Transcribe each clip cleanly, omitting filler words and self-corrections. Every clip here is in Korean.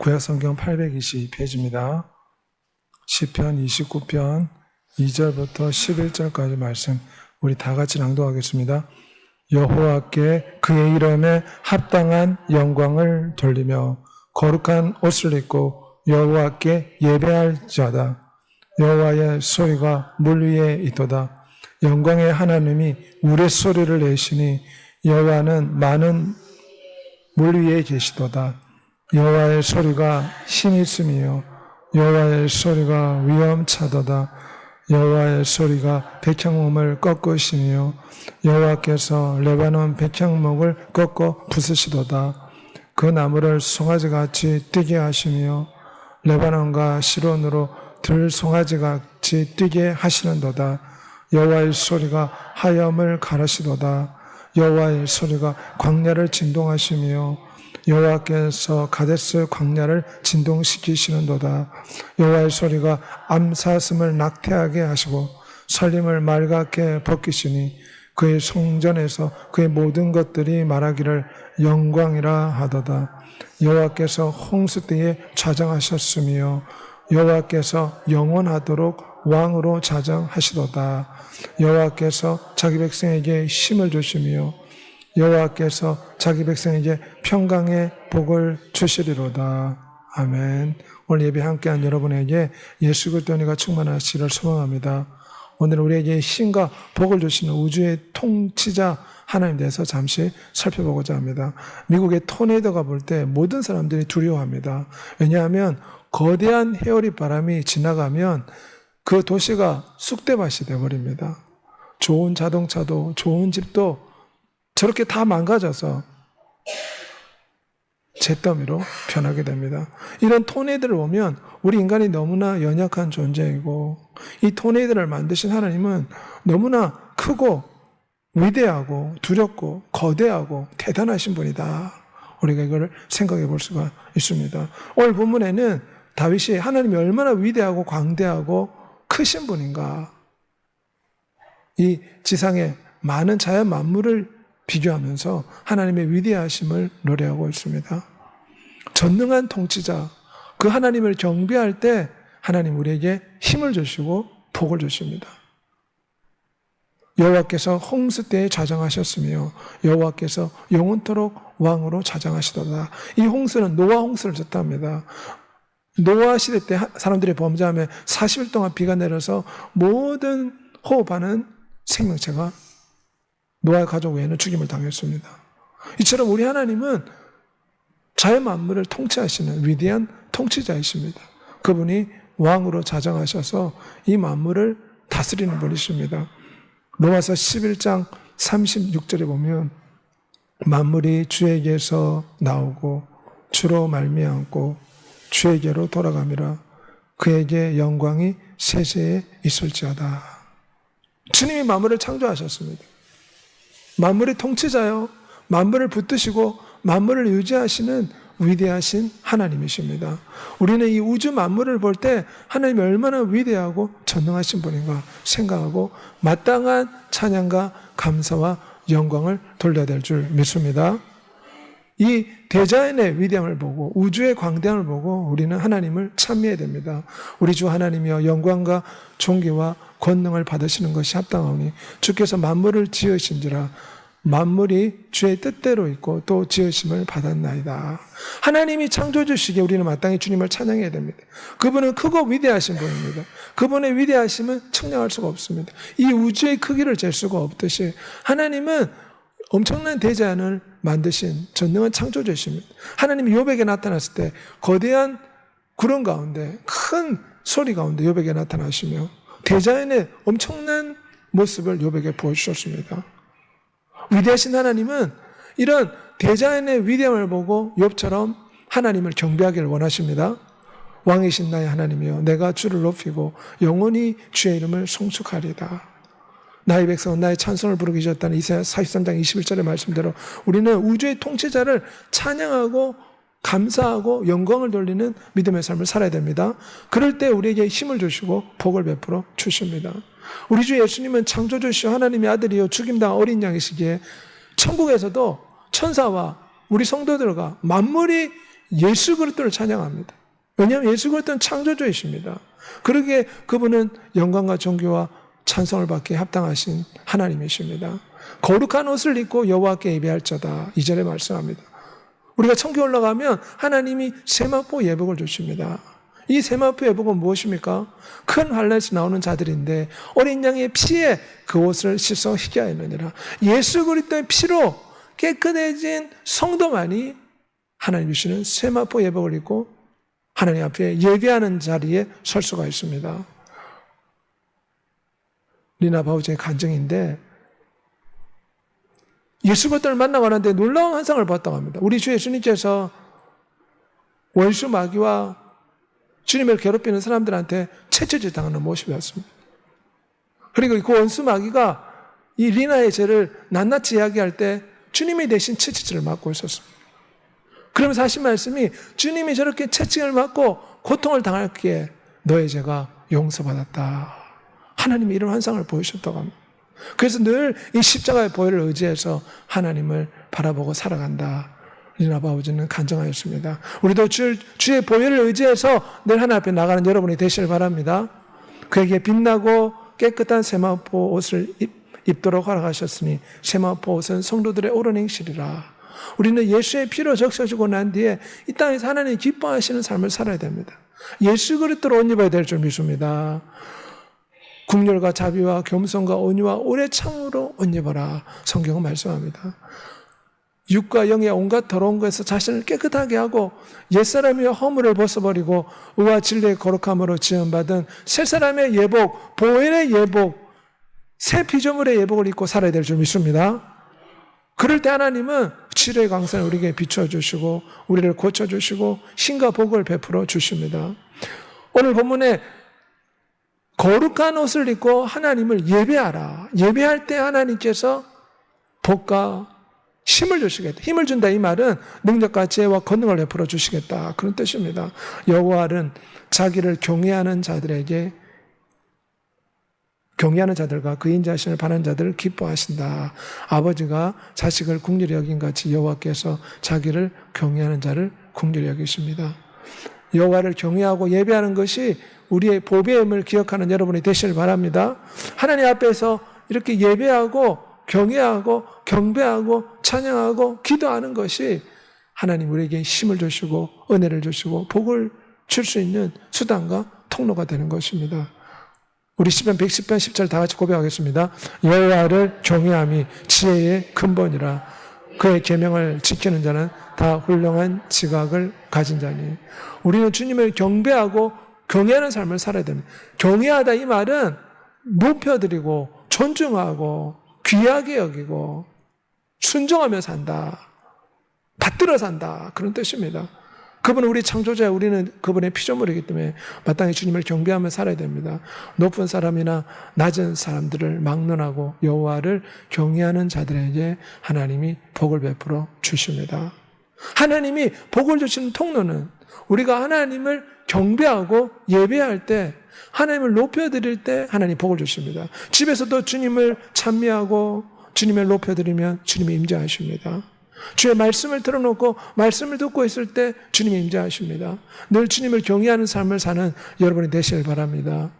구약성경 822페이지입니다. 시편 29편 2절부터 11절까지 말씀 우리 다 같이 낭독하겠습니다. 여호와께 그의 이름에 합당한 영광을 돌리며 거룩한 옷을 입고 여호와께 예배할 자다. 여호와의 소리가 물 위에 있도다. 영광의 하나님이 우레소리를 내시니 여호와는 많은 물 위에 계시도다. 여호와의 소리가 힘이 있으며 여호와의 소리가 위엄차도다. 여호와의 소리가 백향목을 꺾으시며 여호와께서 레바논 백향목을 꺾어 부수시도다. 그 나무를 송아지같이 뛰게 하시며 레바논과 시론으로 들송아지같이 뛰게 하시는도다. 여호와의 소리가 하염을 가르시도다. 여호와의 소리가 광야를 진동하시며 여호와께서 가데스 광야를 진동시키시는도다. 여호와의 소리가 암사슴을 낙태하게 하시고 설림을 맑게 벗기시니 그의 성전에서 그의 모든 것들이 말하기를 영광이라 하도다. 여호와께서 홍수띠에 좌정하셨으며 여호와께서 영원하도록 왕으로 좌정하시도다. 여호와께서 자기 백성에게 힘을 주시며 여호와께서 자기 백성에게 평강의 복을 주시리로다. 아멘. 오늘 예배 함께한 여러분에게 예수 그리스도의 은혜가 충만하시기를 소망합니다. 오늘 우리에게 힘과 복을 주시는 우주의 통치자 하나님 대해서 잠시 살펴보고자 합니다. 미국의 토네이도가 불 때 모든 사람들이 두려워합니다. 왜냐하면 거대한 헤어리 바람이 지나가면 그 도시가 쑥대밭이 되어버립니다. 좋은 자동차도 좋은 집도 저렇게 다 망가져서 잿더미로 변하게 됩니다. 이런 토네이도를 보면 우리 인간이 너무나 연약한 존재이고 이 토네이도를 만드신 하나님은 너무나 크고 위대하고 두렵고 거대하고 대단하신 분이다. 우리가 이걸 생각해 볼 수가 있습니다. 오늘 본문에는 다윗이 하나님이 얼마나 위대하고 광대하고 크신 분인가, 이 지상의 많은 자연 만물을 비교하면서 하나님의 위대하심을 노래하고 있습니다. 전능한 통치자, 그 하나님을 경배할 때 하나님 우리에게 힘을 주시고 복을 주십니다. 여호와께서 홍수 때에 좌정하셨으며 여호와께서 영원토록 왕으로 좌정하시도다. 이 홍수는 노아 홍수를 뜻합니다. 노아 시대 때 사람들이 범죄하며 40일 동안 비가 내려서 모든 호흡하는 생명체가 노아의 가족 외에는 죽임을 당했습니다. 이처럼 우리 하나님은 자연 만물을 통치하시는 위대한 통치자이십니다. 그분이 왕으로 자정하셔서 이 만물을 다스리는 분이십니다. 로마서 11장 36절에 보면 만물이 주에게서 나오고 주로 말미암고 주에게로 돌아감이라 그에게 영광이 세세에 있을지어다. 주님이 만물을 창조하셨습니다. 만물의 통치자요, 만물을 붙드시고 만물을 유지하시는 위대하신 하나님이십니다. 우리는 이 우주 만물을 볼 때 하나님이 얼마나 위대하고 전능하신 분인가 생각하고 마땅한 찬양과 감사와 영광을 돌려야 될 줄 믿습니다. 이 대자연의 위대함을 보고 우주의 광대함을 보고 우리는 하나님을 찬미해야 됩니다. 우리 주 하나님이여 영광과 존귀와 권능을 받으시는 것이 합당하오니 주께서 만물을 지으신지라 만물이 주의 뜻대로 있고 또 지으심을 받았나이다. 하나님이 창조주시기에 우리는 마땅히 주님을 찬양해야 됩니다. 그분은 크고 위대하신 분입니다. 그분의 위대하심은 측량할 수가 없습니다. 이 우주의 크기를 잴 수가 없듯이 하나님은 엄청난 대자연을 만드신 전능한 창조주십니다. 하나님이 욥에게 나타났을 때 거대한 구름 가운데 큰 소리 가운데 욥에게 나타나시며 대자연의 엄청난 모습을 욥에게 보여주셨습니다. 위대하신 하나님은 이런 대자연의 위대함을 보고 욥처럼 하나님을 경배하기를 원하십니다. 왕이신 나의 하나님이여 내가 주를 높이고 영원히 주의 이름을 송축하리다. 나의 백성은 나의 찬송을 부르기 주셨다는 이사야 43장 21절의 말씀대로 우리는 우주의 통치자를 찬양하고 감사하고 영광을 돌리는 믿음의 삶을 살아야 됩니다. 그럴 때 우리에게 힘을 주시고 복을 베풀어 주십니다. 우리 주 예수님은 창조주시오 하나님의 아들이요 죽임당한 어린 양이시기에 천국에서도 천사와 우리 성도들과 만물이 예수 그리스도를 찬양합니다. 왜냐하면 예수 그리스도는 창조주이십니다. 그러기에 그분은 영광과 존귀와 찬송을 받기에 합당하신 하나님이십니다. 거룩한 옷을 입고 여호와께 예배할자다. 2절에 말씀합니다. 우리가 천국에 올라가면 하나님이 세마포 예복을 주십니다. 이 세마포 예복은 무엇입니까? 큰 환란에서 나오는 자들인데 어린 양의 피에 그 옷을 씻어 희게 하였느니라. 예수 그리스도의 피로 깨끗해진 성도만이 하나님 주시는 세마포 예복을 입고 하나님 앞에 예배하는 자리에 설 수가 있습니다. 리나 바우저의 간증인데 예수 그리스도를 만나고 하는데 놀라운 환상을 봤다고 합니다. 우리 주 예수님께서 원수 마귀와 주님을 괴롭히는 사람들한테 채찍질 당하는 모습이었습니다. 그리고 그 원수 마귀가 이 리나의 죄를 낱낱이 이야기할 때 주님이 대신 채찍질을 맞고 있었습니다. 그러면서 하신 말씀이 주님이 저렇게 채찍을 맞고 고통을 당할기에 너의 죄가 용서받았다. 하나님이 이런 환상을 보여주셨다고 합니다. 그래서 늘 이 십자가의 보혈을 의지해서 하나님을 바라보고 살아간다. 리나 바우즈는 간증하였습니다. 우리도 주의 보혈을 의지해서 늘 하나님 앞에 나가는 여러분이 되시길 바랍니다. 그에게 빛나고 깨끗한 세마포 옷을 입도록 허락하셨으니 세마포 옷은 성도들의 옳은 행실이라. 우리는 예수의 피로 적셔주고 난 뒤에 이 땅에서 하나님이 기뻐하시는 삶을 살아야 됩니다. 예수 그리스도로 옷 입어야 될 줄 믿습니다. 국률과 자비와 겸손과 온유와 오래 참으로 옷 입어라. 성경은 말씀합니다. 육과 영의 온갖 더러운 것에서 자신을 깨끗하게 하고 옛사람의 허물을 벗어버리고 의와 진리의 거룩함으로 지음받은 새사람의 예복, 보혈의 예복, 새 피조물의 예복을 입고 살아야 될 줄 믿습니다. 그럴 때 하나님은 치료의 광선을 우리에게 비춰주시고 우리를 고쳐주시고 신과 복을 베풀어 주십니다. 오늘 본문에 거룩한 옷을 입고 하나님을 예배하라. 예배할 때 하나님께서 복과 힘을 주시겠다. 힘을 준다 이 말은 능력과 지혜와 권능을 베풀어 주시겠다. 그런 뜻입니다. 여호와는 자기를 경외하는 자들과 그 인자하심을 바라는 자들을 기뻐하신다. 아버지가 자식을 긍휼히 여긴 같이 여호와께서 자기를 경외하는 자를 긍휼히 여기십니다. 여호와를 경외하고 예배하는 것이 우리의 보배임을 기억하는 여러분이 되시길 바랍니다. 하나님 앞에서 이렇게 예배하고 경외하고 경배하고 찬양하고 기도하는 것이 하나님 우리에게 힘을 주시고 은혜를 주시고 복을 줄 수 있는 수단과 통로가 되는 것입니다. 우리 시편 110편 10절 다 같이 고백하겠습니다. 여호와를 경외함이 지혜의 근본이라. 그의 계명을 지키는 자는 다 훌륭한 지각을 가진 자니. 우리는 주님을 경배하고 경외하는 삶을 살아야 됩니다. 경외하다 이 말은 높여드리고 존중하고 귀하게 여기고 순종하며 산다. 받들어 산다. 그런 뜻입니다. 그분은 우리 창조자, 우리는 그분의 피조물이기 때문에 마땅히 주님을 경배하며 살아야 됩니다. 높은 사람이나 낮은 사람들을 막론하고 여호와를 경외하는 자들에게 하나님이 복을 베풀어 주십니다. 하나님이 복을 주시는 통로는 우리가 하나님을 경배하고 예배할 때, 하나님을 높여드릴 때 하나님 복을 주십니다. 집에서도 주님을 찬미하고 주님을 높여드리면 주님이 임재하십니다. 주의 말씀을 틀어놓고 말씀을 듣고 있을 때 주님이 임재하십니다. 늘 주님을 경외하는 삶을 사는 여러분이 되시길 바랍니다.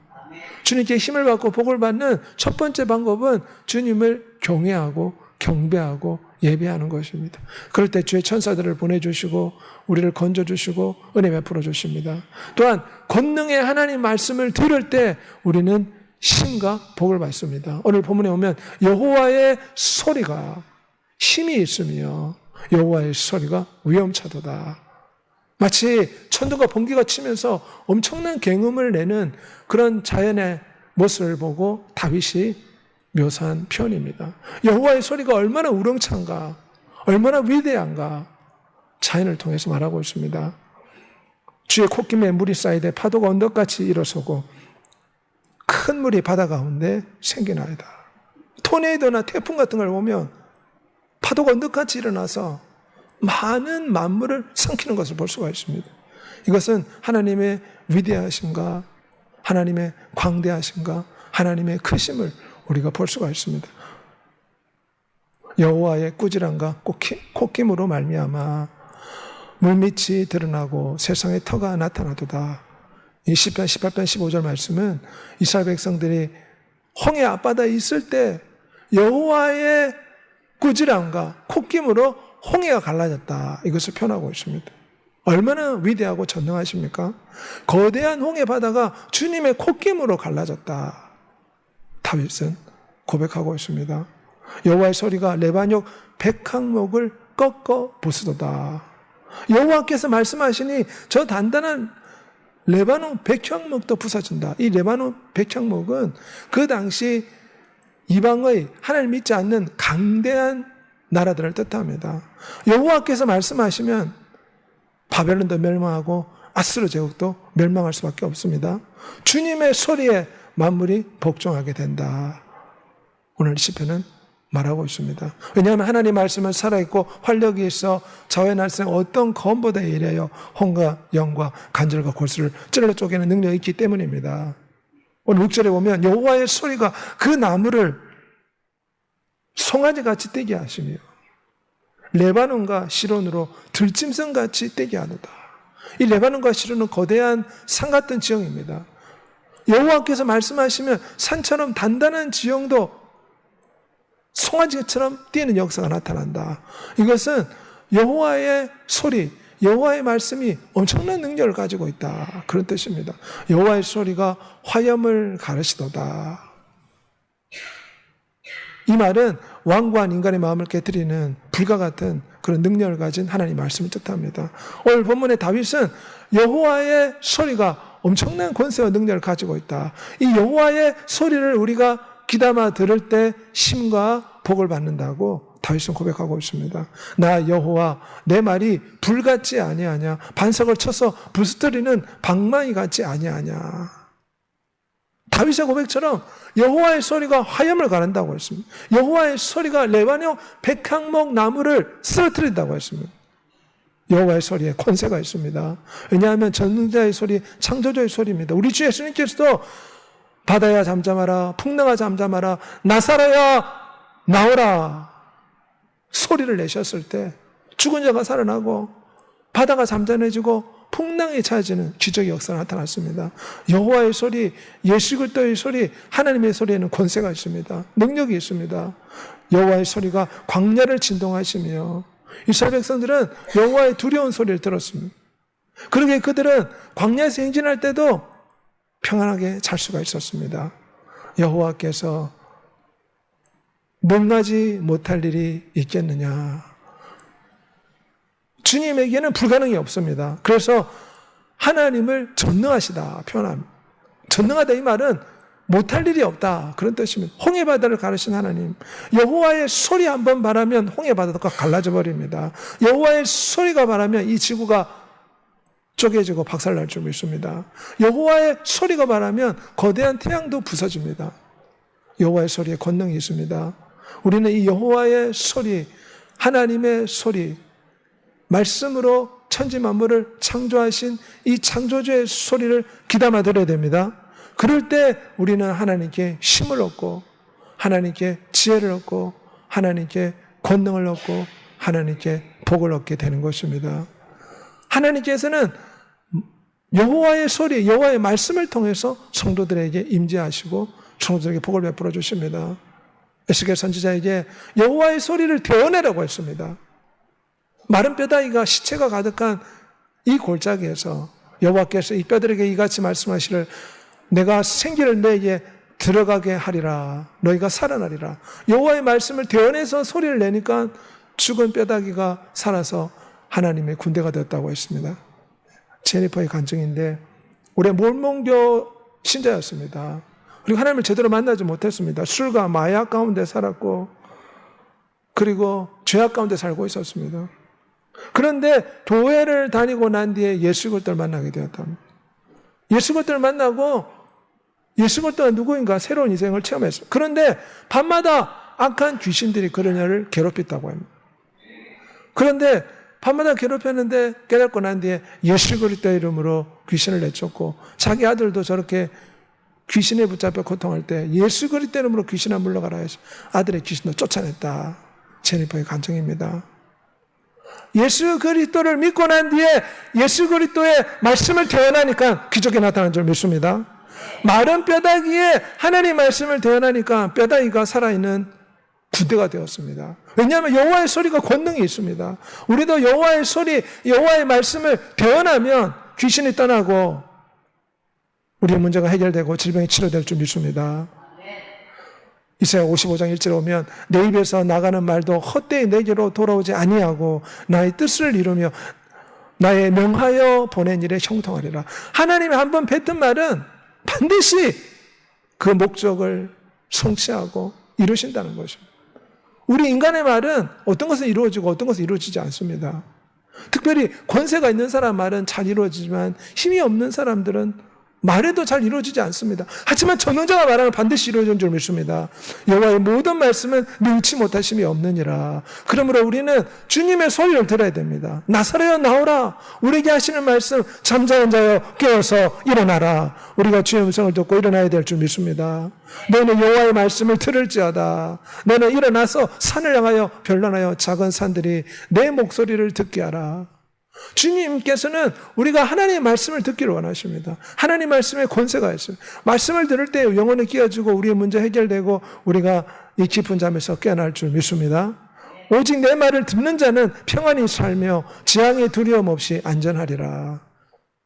주님께 힘을 받고 복을 받는 첫 번째 방법은 주님을 경외하고 경배하고 예배하는 것입니다. 그럴 때 주의 천사들을 보내주시고 우리를 건져주시고 은혜 베풀어 주십니다. 또한 권능의 하나님 말씀을 들을 때 우리는 힘과 복을 받습니다. 오늘 본문에 보면 여호와의 소리가 힘이 있으며 여호와의 소리가 위엄차도다. 마치 천둥과 번개가 치면서 엄청난 굉음을 내는 그런 자연의 모습을 보고 다윗이 묘사한 표현입니다. 여호와의 소리가 얼마나 우렁찬가, 얼마나 위대한가 자연을 통해서 말하고 있습니다. 주의 콧김에 물이 쌓이되 파도가 언덕같이 일어서고 큰 물이 바다 가운데 생기나이다. 토네이도나 태풍 같은 걸 보면 파도가 언덕같이 일어나서 많은 만물을 삼키는 것을 볼 수가 있습니다. 이것은 하나님의 위대하심과 하나님의 광대하심과 하나님의 크심을 우리가 볼 수가 있습니다. 여호와의 꾸지람과 콧김으로 말미암아 물밑이 드러나고 세상의 터가 나타나도다. 이 시편 18편 15절 말씀은 이스라엘 백성들이 홍해 앞바다에 있을 때 여호와의 꾸지람과 콧김으로 홍해가 갈라졌다. 이것을 표현하고 있습니다. 얼마나 위대하고 전능하십니까? 거대한 홍해 바다가 주님의 콧김으로 갈라졌다. 다윗은 고백하고 있습니다. 여호와의 소리가 레바논 백향목을 꺾어 부수도다. 여호와께서 말씀하시니 저 단단한 레바논 백향목도 부서진다. 이 레바논 백향목은 그 당시 이방의 하나님 믿지 않는 강대한 나라들을 뜻합니다. 여호와께서 말씀하시면 바벨론도 멸망하고 아스르 제국도 멸망할 수밖에 없습니다. 주님의 소리에 만물이 복종하게 된다. 오늘 시편은 말하고 있습니다. 왜냐하면 하나님의 말씀은 살아있고 활력이 있어 좌우의 날생 어떤 검보다 예리하여 혼과 영과 관절과 골수를 찔러 쪼개는 능력이 있기 때문입니다. 오늘 6절에 보면 여호와의 소리가 그 나무를 송아지같이 떼게 하시며 레바논과 시론으로 들짐승같이 떼게 하노다. 이 레바논과 시론은 거대한 산 같은 지형입니다. 여호와께서 말씀하시면 산처럼 단단한 지형도 송아지처럼 뛰는 역사가 나타난다. 이것은 여호와의 소리, 여호와의 말씀이 엄청난 능력을 가지고 있다. 그런 뜻입니다. 여호와의 소리가 화염을 가르시도다. 이 말은 완고한 인간의 마음을 깨뜨리는 불과 같은 그런 능력을 가진 하나님의 말씀을 뜻합니다. 오늘 본문의 다윗은 여호와의 소리가 엄청난 권세와 능력을 가지고 있다. 이 여호와의 소리를 우리가 귀담아 들을 때 심과 복을 받는다고 다윗은 고백하고 있습니다. 나 여호와 내 말이 불 같지 아니하냐, 반석을 쳐서 부스터리는 방망이 같지 아니하냐. 다윗의 고백처럼 여호와의 소리가 화염을 가른다고 했습니다. 여호와의 소리가 레바논 백향목 나무를 쓰러뜨린다고 했습니다. 여호와의 소리에 권세가 있습니다. 왜냐하면 전능자의 소리, 창조주의 소리입니다. 우리 주 예수님께서도 바다야 잠잠하라, 풍랑아 잠잠하라, 나사로야 나오라 소리를 내셨을 때 죽은 자가 살아나고 바다가 잠잠해지고 풍랑이 차지는 기적의 역사가 나타났습니다. 여호와의 소리, 예수 그리스도의 소리, 하나님의 소리에는 권세가 있습니다. 능력이 있습니다. 여호와의 소리가 광야를 진동하시며 이스라엘 백성들은 여호와의 두려운 소리를 들었습니다. 그러기에 그들은 광야에서 행진할 때도 평안하게 잘 수가 있었습니다. 여호와께서 능하지 못할 일이 있겠느냐. 주님에게는 불가능이 없습니다. 그래서 하나님을 전능하시다 표현합니다. 전능하다 이 말은 못할 일이 없다 그런 뜻입니다. 홍해바다를 가르신 하나님, 여호와의 소리 한번 바라면 홍해바다가 갈라져 버립니다. 여호와의 소리가 바라면 이 지구가 쪼개지고 박살날 줄 믿습니다. 여호와의 소리가 바라면 거대한 태양도 부서집니다. 여호와의 소리에 권능이 있습니다. 우리는 이 여호와의 소리, 하나님의 소리, 말씀으로 천지 만물을 창조하신 이 창조주의 소리를 귀담아 들어야 됩니다. 그럴 때 우리는 하나님께 힘을 얻고 하나님께 지혜를 얻고 하나님께 권능을 얻고 하나님께 복을 얻게 되는 것입니다. 하나님께서는 여호와의 소리, 여호와의 말씀을 통해서 성도들에게 임재하시고 성도들에게 복을 베풀어 주십니다. 에스겔 선지자에게 여호와의 소리를 되어내라고 했습니다. 마른 뼈다귀가 시체가 가득한 이 골짜기에서 여호와께서 이 뼈들에게 이같이 말씀하시를 내가 생기를 너에게 들어가게 하리라. 너희가 살아나리라. 여호와의 말씀을 되어내서 소리를 내니까 죽은 뼈다귀가 살아서 하나님의 군대가 되었다고 했습니다. 제니퍼의 간증인데 올해 몰몬교 신자였습니다. 그리고 하나님을 제대로 만나지 못했습니다. 술과 마약 가운데 살았고 그리고 죄악 가운데 살고 있었습니다. 그런데 교회를 다니고 난 뒤에 예수 그리스도를 만나게 되었답니다. 예수 그리스도를 만나고 예수 그리스도가 누구인가 새로운 인생을 체험했습니다. 그런데 밤마다 악한 귀신들이 그녀를 괴롭혔다고 합니다. 그런데 밤마다 괴롭혔는데 깨닫고 난 뒤에 예수 그리스도의 이름으로 귀신을 내쫓고 자기 아들도 저렇게 귀신에 붙잡혀 고통할 때 예수 그리스도의 이름으로 귀신아 물러가라 해서 아들의 귀신도 쫓아냈다. 제니퍼의 간증입니다. 예수 그리스도를 믿고 난 뒤에 예수 그리스도의 말씀을 대언하니까 기적이 나타난 줄 믿습니다. 마른 뼈다귀에 하나님 말씀을 대언하니까 뼈다귀가 살아있는 구대가 되었습니다. 왜냐하면 여호와의 소리가 권능이 있습니다. 우리도 여호와의 소리, 여호와의 말씀을 대언하면 귀신이 떠나고 우리의 문제가 해결되고 질병이 치료될 줄 믿습니다. 이사야 55장 1절에 오면 내 입에서 나가는 말도 헛되이 내게로 돌아오지 아니하고 나의 뜻을 이루며 나의 명하여 보낸 일에 형통하리라. 하나님이 한번 뱉은 말은 반드시 그 목적을 성취하고 이루신다는 것입니다. 우리 인간의 말은 어떤 것은 이루어지고 어떤 것은 이루어지지 않습니다. 특별히 권세가 있는 사람 말은 잘 이루어지지만 힘이 없는 사람들은 말해도 잘 이루어지지 않습니다. 하지만 전능자가 말하면 반드시 이루어지는 줄 믿습니다. 여호와의 모든 말씀은 능치 못하심이 없느니라. 그러므로 우리는 주님의 소리를 들어야 됩니다. 나사로여 나오라. 우리에게 하시는 말씀, 잠자는 자여 깨어서 일어나라. 우리가 주의 음성을 듣고 일어나야 될 줄 믿습니다. 너는 여호와의 말씀을 들을지어다. 너는 일어나서 산을 향하여 변론하여 작은 산들이 내 목소리를 듣게 하라. 주님께서는 우리가 하나님의 말씀을 듣기를 원하십니다. 하나님 말씀에 권세가 있어요. 말씀을 들을 때 영혼이 끼어지고 우리의 문제 해결되고 우리가 이 깊은 잠에서 깨어날 줄 믿습니다. 오직 내 말을 듣는 자는 평안히 살며 재앙의 두려움 없이 안전하리라.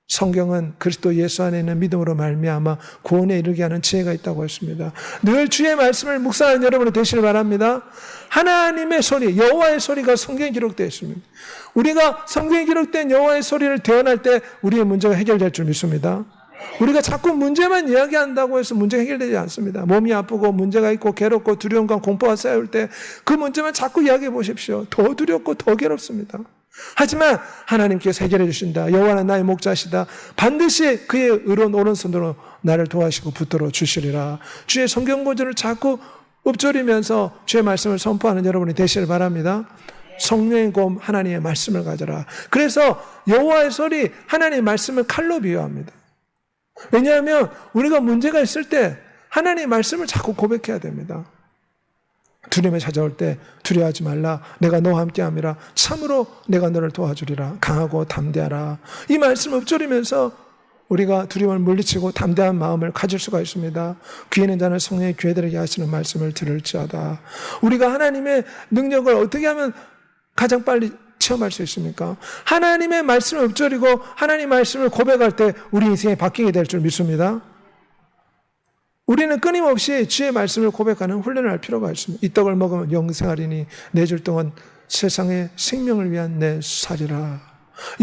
성경은 그리스도 예수 안에 있는 믿음으로 말미암아 구원에 이르게 하는 지혜가 있다고 했습니다. 늘 주의 말씀을 묵상하는 여러분이 되시길 바랍니다. 하나님의 소리, 여호와의 소리가 성경에 기록되어 있습니다. 우리가 성경에 기록된 여호와의 소리를 대언할 때 우리의 문제가 해결될 줄 믿습니다. 우리가 자꾸 문제만 이야기한다고 해서 문제가 해결되지 않습니다. 몸이 아프고 문제가 있고 괴롭고 두려움과 공포가 쌓여올 때 그 문제만 자꾸 이야기해 보십시오. 더 두렵고 더 괴롭습니다. 하지만 하나님께서 해결해 주신다. 여호와는 나의 목자시다. 반드시 그의 의로운 오른손으로 나를 도와시고 붙들어 주시리라. 주의 성경 구절을 자꾸 읊조리면서 주의 말씀을 선포하는 여러분이 되시길 바랍니다. 성령의 검 하나님의 말씀을 가져라. 그래서 여호와의 소리 하나님의 말씀을 칼로 비유합니다. 왜냐하면 우리가 문제가 있을 때 하나님의 말씀을 자꾸 고백해야 됩니다. 두려움이 찾아올 때 두려워하지 말라. 내가 너와 함께함이라. 참으로 내가 너를 도와주리라. 강하고 담대하라. 이 말씀을 읊조리면서 우리가 두려움을 물리치고 담대한 마음을 가질 수가 있습니다. 귀에 있는 자는 성령의 귀에들에게 하시는 말씀을 들을지어다. 우리가 하나님의 능력을 어떻게 하면 가장 빨리 체험할 수 있습니까? 하나님의 말씀을 읊조리고 하나님의 말씀을 고백할 때 우리 인생이 바뀌게 될 줄 믿습니다. 우리는 끊임없이 주의 말씀을 고백하는 훈련을 할 필요가 있습니다. 이 떡을 먹으면 영생하리니 네 줄 동안 세상의 생명을 위한 내 살이라.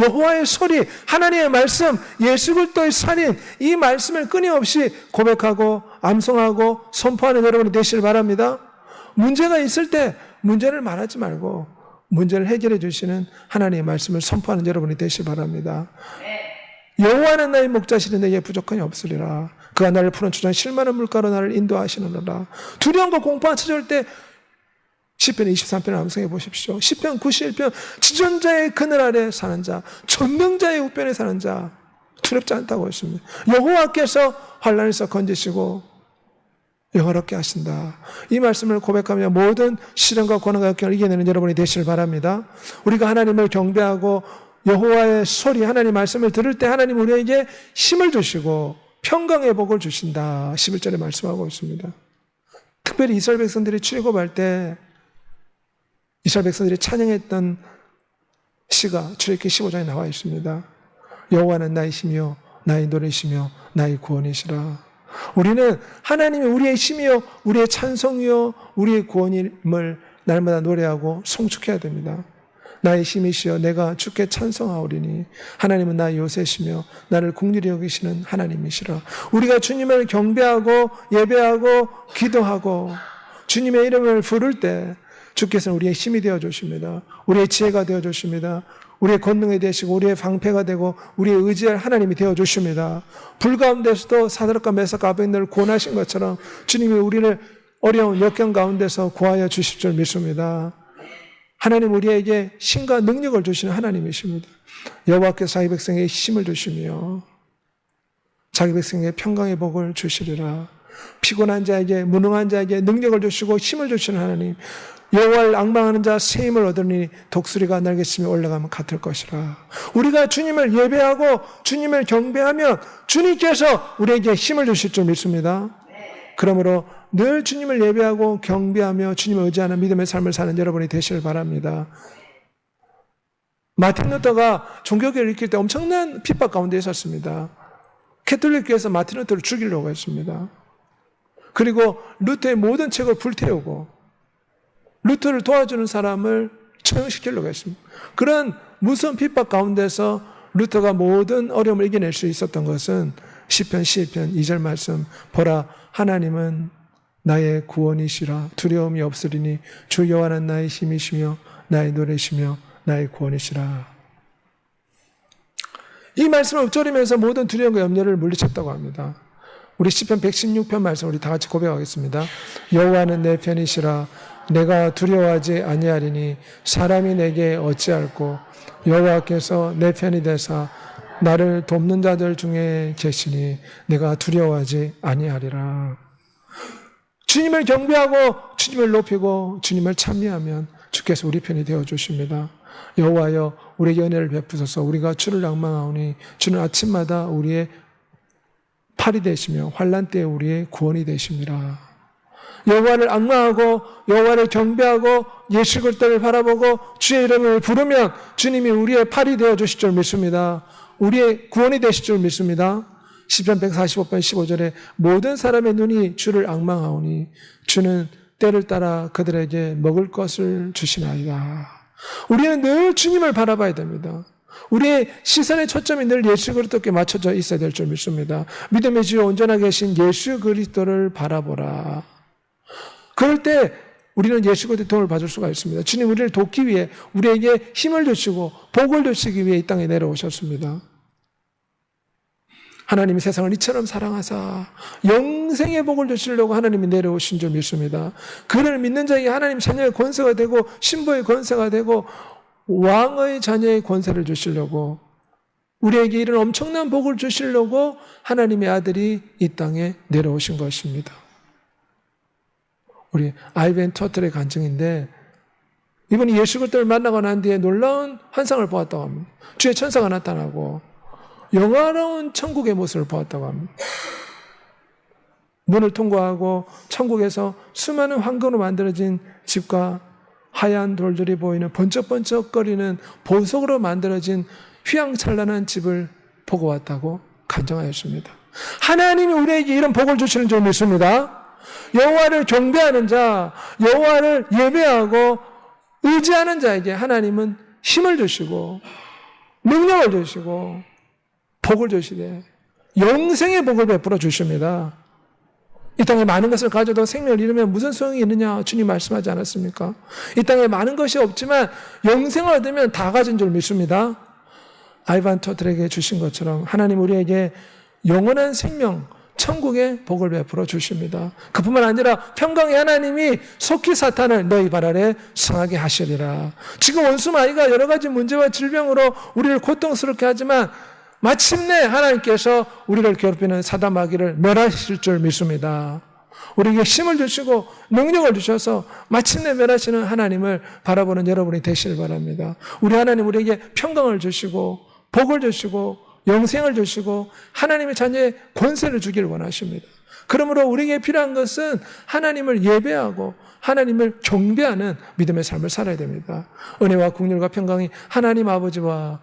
여호와의 소리, 하나님의 말씀, 예수 그리스도의 살인, 이 말씀을 끊임없이 고백하고 암송하고 선포하는 여러분이 되시길 바랍니다. 문제가 있을 때 문제를 말하지 말고 문제를 해결해 주시는 하나님의 말씀을 선포하는 여러분이 되시길 바랍니다. 여호와는 나의 목자시니 내게 부족함이 없으리라. 그가 나를 푸른 초장 실만한 물가로 나를 인도하시느니라. 두려움과 공포가 찾아올 때 시편 23편을 암송해 보십시오. 시편 91편 지존자의 그늘 아래 사는 자, 전능자의 우편에 사는 자 두렵지 않다고 했습니다. 여호와께서 환난에서 건지시고 영화롭게 하신다. 이 말씀을 고백하며 모든 시련과 고난과 역경을 이겨내는 여러분이 되시길 바랍니다. 우리가 하나님을 경배하고 여호와의 소리, 하나님 말씀을 들을 때 하나님 우리에게 힘을 주시고 평강의 복을 주신다. 11절에 말씀하고 있습니다. 특별히 이스라엘 백성들이 출애굽할 때 이스라엘 백성들이 찬양했던 시가 출애굽기 15장에 나와 있습니다. 여호와는 나의 힘이요 나의 노래시며 나의 구원이시라. 우리는 하나님이 우리의 힘이요 우리의 찬송이요 우리의 구원임을 날마다 노래하고 송축해야 됩니다. 나의 힘이시여 내가 주께 찬송하오리니 하나님은 나의 요새시며 나를 긍휼히 여기시는 하나님이시라. 우리가 주님을 경배하고 예배하고 기도하고 주님의 이름을 부를 때 주께서는 우리의 힘이 되어 주십니다. 우리의 지혜가 되어 주십니다. 우리의 권능이 되시고 우리의 방패가 되고 우리의 의지할 하나님이 되어 주십니다. 불 가운데서도 사드락과 메삭과 아벤느고를 구원하신 것처럼 주님이 우리를 어려운 역경 가운데서 구하여 주실 줄 믿습니다. 하나님 우리에게 힘과 능력을 주시는 하나님이십니다. 여호와께서 자기 백성에게 힘을 주시며 자기 백성에게 평강의 복을 주시리라. 피곤한 자에게 무능한 자에게 능력을 주시고 힘을 주시는 하나님, 여호와를 앙망하는 자 새 힘을 얻으니 독수리가 날개치며 올라가면 같을 것이라. 우리가 주님을 예배하고 주님을 경배하면 주님께서 우리에게 힘을 주실 줄 믿습니다. 그러므로 늘 주님을 예배하고 경배하며 주님을 의지하는 믿음의 삶을 사는 여러분이 되시길 바랍니다. 마틴 루터가 종교개혁을 일으킬 때 엄청난 핍박 가운데 있었습니다. 캐톨릭교에서 마틴 루터를 죽이려고 했습니다. 그리고 루터의 모든 책을 불태우고 루터를 도와주는 사람을 처형시키려고 했습니다. 그런 무서운 핍박 가운데서 루터가 모든 어려움을 이겨낼 수 있었던 것은 시편 2절 말씀, 보라 하나님은 나의 구원이시라 두려움이 없으리니 주 여호와는 나의 힘이시며 나의 노래시며 나의 구원이시라. 이 말씀을 읊조리면서 모든 두려움과 염려를 물리쳤다고 합니다. 우리 시편 116편 말씀 우리 다 같이 고백하겠습니다. 여호와는 내 편이시라 내가 두려워하지 아니하리니 사람이 내게 어찌할꼬 여호와께서 내 편이 되사 나를 돕는 자들 중에 계시니 내가 두려워하지 아니하리라. 주님을 경배하고 주님을 높이고 주님을 찬미하면 주께서 우리 편이 되어주십니다. 여호와여 우리에게 은혜를 베푸소서. 우리가 주를 낭망하오니 주는 아침마다 우리의 팔이 되시며 환난 때에 우리의 구원이 되십니다. 여호와를 앙망하고 여호와를 경배하고 예수 그리스도를 바라보고 주의 이름을 부르면 주님이 우리의 팔이 되어주실 줄 믿습니다. 우리의 구원이 되실 줄 믿습니다. 시편 145편 15절에 모든 사람의 눈이 주를 앙망하오니 주는 때를 따라 그들에게 먹을 것을 주시나이다. 우리는 늘 주님을 바라봐야 됩니다. 우리의 시선의 초점이 늘 예수 그리스도께 맞춰져 있어야 될 줄 믿습니다. 믿음의 주여 온전하게 계신 예수 그리스도를 바라보라. 그럴 때 우리는 예수 그리스도의 도움을 받을 수가 있습니다. 주님 우리를 돕기 위해 우리에게 힘을 주시고 복을 주시기 위해 이 땅에 내려오셨습니다. 하나님이 세상을 이처럼 사랑하사 영생의 복을 주시려고 하나님이 내려오신 줄 믿습니다. 그를 믿는 자에게 하나님 자녀의 권세가 되고 신부의 권세가 되고 왕의 자녀의 권세를 주시려고 우리에게 이런 엄청난 복을 주시려고 하나님의 아들이 이 땅에 내려오신 것입니다. 우리 아이벤 터틀의 간증인데 이분이 예수 그리스도를 만나고 난 뒤에 놀라운 환상을 보았다고 합니다. 주의 천사가 나타나고 영화로운 천국의 모습을 보았다고 합니다. 문을 통과하고 천국에서 수많은 황금으로 만들어진 집과 하얀 돌들이 보이는 번쩍번쩍거리는 보석으로 만들어진 휘황찬란한 집을 보고 왔다고 간증하였습니다. 하나님이 우리에게 이런 복을 주시는 줄 믿습니다. 여호와를 경배하는 자, 여호와를 예배하고 의지하는 자에게 하나님은 힘을 주시고 능력을 주시고 복을 주시되 영생의 복을 베풀어 주십니다. 이 땅에 많은 것을 가져도 생명을 잃으면 무슨 소용이 있느냐 주님 말씀하지 않았습니까? 이 땅에 많은 것이 없지만 영생을 얻으면 다 가진 줄 믿습니다. 아이반 터틀에게 주신 것처럼 하나님 우리에게 영원한 생명 천국의 복을 베풀어 주십니다. 그뿐만 아니라 평강의 하나님이 속히 사탄을 너희 발 아래 상하게 하시리라. 지금 원수마귀가 여러 가지 문제와 질병으로 우리를 고통스럽게 하지만 마침내 하나님께서 우리를 괴롭히는 사단 마귀를 멸하실 줄 믿습니다. 우리에게 힘을 주시고 능력을 주셔서 마침내 멸하시는 하나님을 바라보는 여러분이 되시길 바랍니다. 우리 하나님 우리에게 평강을 주시고 복을 주시고 영생을 주시고 하나님의 자녀의 권세를 주기를 원하십니다. 그러므로 우리에게 필요한 것은 하나님을 예배하고 하나님을 경배하는 믿음의 삶을 살아야 됩니다. 은혜와 국률과 평강이 하나님 아버지와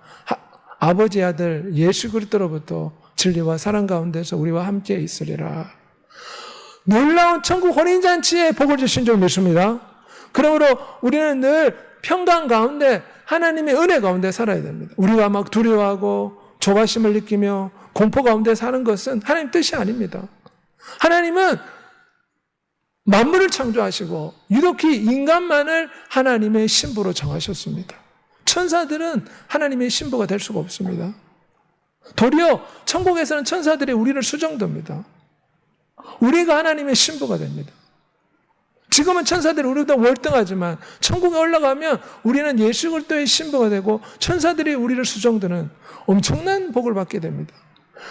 아버지의 아들 예수 그리스도로부터 진리와 사랑 가운데서 우리와 함께 있으리라. 놀라운 천국 혼인잔치에 복을 주신 줄 믿습니다. 그러므로 우리는 늘 평강 가운데 하나님의 은혜 가운데 살아야 됩니다. 우리가 막 두려워하고 조바심을 느끼며 공포 가운데 사는 것은 하나님 뜻이 아닙니다. 하나님은 만물을 창조하시고 유독히 인간만을 하나님의 신부로 정하셨습니다. 천사들은 하나님의 신부가 될 수가 없습니다. 도리어 천국에서는 천사들이 우리를 수정됩니다. 우리가 하나님의 신부가 됩니다. 지금은 천사들이 우리보다 월등하지만 천국에 올라가면 우리는 예수 그리스도의 신부가 되고 천사들이 우리를 수정드는 엄청난 복을 받게 됩니다.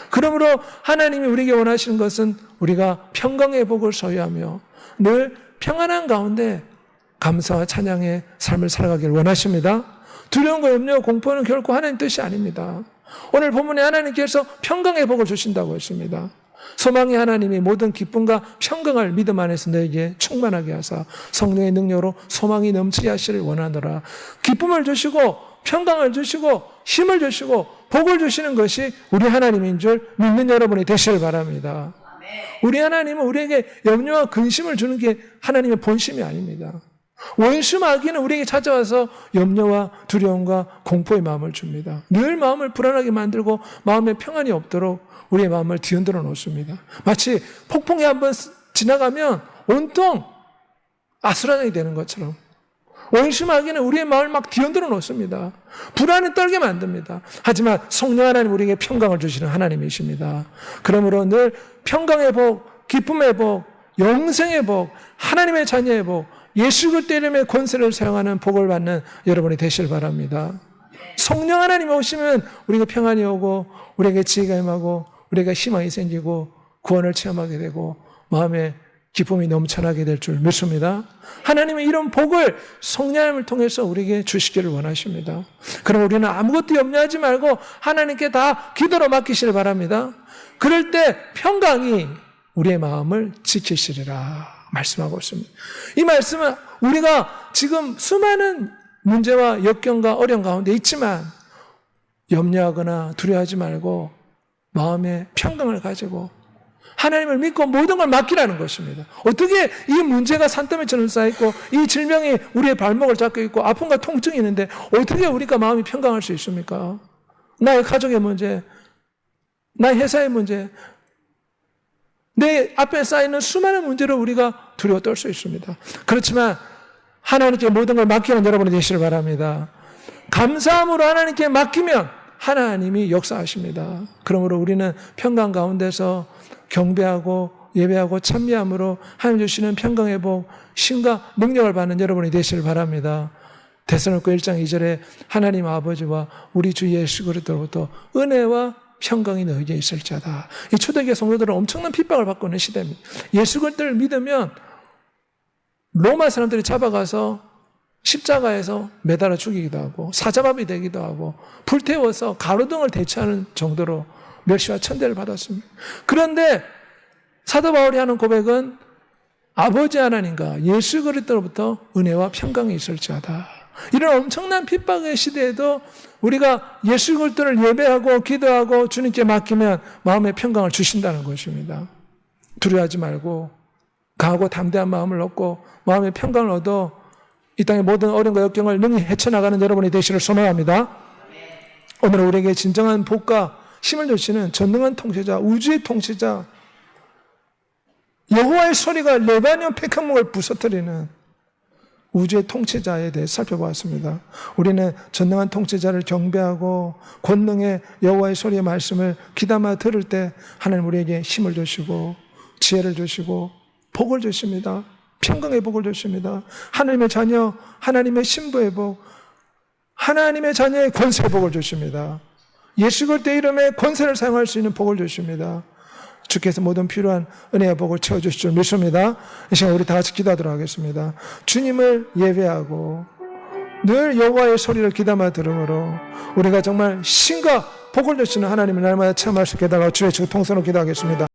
그러므로 하나님이 우리에게 원하시는 것은 우리가 평강의 복을 소유하며 늘 평안한 가운데 감사와 찬양의 삶을 살아가길 원하십니다. 두려움과 염려, 공포는 결코 하나님 뜻이 아닙니다. 오늘 본문에 하나님께서 평강의 복을 주신다고 했습니다. 소망의 하나님이 모든 기쁨과 평강을 믿음 안에서 너에게 충만하게 하사 성령의 능력으로 소망이 넘치게 하시를 원하노라. 기쁨을 주시고 평강을 주시고 힘을 주시고 복을 주시는 것이 우리 하나님인 줄 믿는 여러분이 되시길 바랍니다. 우리 하나님은 우리에게 염려와 근심을 주는 게 하나님의 본심이 아닙니다. 원수 마귀는 우리에게 찾아와서 염려와 두려움과 공포의 마음을 줍니다. 늘 마음을 불안하게 만들고 마음에 평안이 없도록 우리의 마음을 뒤흔들어 놓습니다. 마치 폭풍이 한번 지나가면 온통 아수라장이 되는 것처럼 원수 마귀는 우리의 마음을 막 뒤흔들어 놓습니다. 불안에 떨게 만듭니다. 하지만 성령 하나님 우리에게 평강을 주시는 하나님이십니다. 그러므로 늘 평강의 복, 기쁨의 복, 영생의 복, 하나님의 자녀의 복, 예수 그리스도 이름의 권세를 사용하는 복을 받는 여러분이 되시길 바랍니다. 성령 하나님 오시면 우리가 평안이 오고 우리에게 지혜가 임하고 우리가 희망이 생기고 구원을 체험하게 되고 마음에 기쁨이 넘쳐나게 될 줄 믿습니다. 하나님은 이런 복을 성령님을 통해서 우리에게 주시기를 원하십니다. 그럼 우리는 아무것도 염려하지 말고 하나님께 다 기도로 맡기시길 바랍니다. 그럴 때 평강이 우리의 마음을 지키시리라 말씀하고 있습니다. 이 말씀은 우리가 지금 수많은 문제와 역경과 어려움 가운데 있지만 염려하거나 두려워하지 말고 마음의 평강을 가지고 하나님을 믿고 모든 걸 맡기라는 것입니다. 어떻게 이 문제가 산더미처럼 쌓여있고 이 질병이 우리의 발목을 잡고 있고 아픔과 통증이 있는데 어떻게 우리가 마음이 평강할 수 있습니까? 나의 가족의 문제, 나의 회사의 문제, 내 앞에 쌓이는 수많은 문제로 우리가 두려워 떨 수 있습니다. 그렇지만 하나님께 모든 걸 맡기는 여러분이 되시길 바랍니다. 감사함으로 하나님께 맡기면 하나님이 역사하십니다. 그러므로 우리는 평강 가운데서 경배하고 예배하고 찬미함으로 하나님 주시는 평강의 복, 신과 능력을 받는 여러분이 되시길 바랍니다. 데살로니가 1장 2절에 하나님 아버지와 우리 주 예수 그리스도로부터 은혜와 평강이 너에게 있을지어다. 이 초대교회 성도들은 엄청난 핍박을 받고 있는 시대입니다. 예수 그리스도를 믿으면 로마 사람들이 잡아가서 십자가에서 매달아 죽이기도 하고 사자밥이 되기도 하고 불태워서 가로등을 대체하는 정도로 멸시와 천대를 받았습니다. 그런데 사도 바울이 하는 고백은 아버지 하나님과 예수 그리스도로부터 은혜와 평강이 있을지어다. 이런 엄청난 핍박의 시대에도 우리가 예수 그리스도를 예배하고 기도하고 주님께 맡기면 마음의 평강을 주신다는 것입니다. 두려워하지 말고 강하고 담대한 마음을 얻고 마음의 평강을 얻어 이 땅의 모든 어려움과 역경을 능히 헤쳐나가는 여러분이 되시기를 소망합니다. 오늘 우리에게 진정한 복과 힘을 주시는 전능한 통치자, 우주의 통치자 여호와의 소리가 레바논 백향목을 부서뜨리는 우주의 통치자에 대해 살펴보았습니다. 우리는 전능한 통치자를 경배하고 권능의 여호와의 소리의 말씀을 귀담아 들을 때 하나님 우리에게 힘을 주시고 지혜를 주시고 복을 주십니다. 평강의 복을 주십니다. 하나님의 자녀, 하나님의 신부의 복, 하나님의 자녀의 권세의 복을 주십니다. 예수 그리스도의 이름에 권세를 사용할 수 있는 복을 주십니다. 주께서 모든 필요한 은혜와 복을 채워주실 줄 믿습니다. 이 시간 우리 다 같이 기도하도록 하겠습니다. 주님을 예배하고 늘 여호와의 소리를 귀담아 들음으로 우리가 정말 신과 복을 주시는 하나님을 날마다 체험할 수 있게 해달라고 주의 주 통성으로 기도하겠습니다.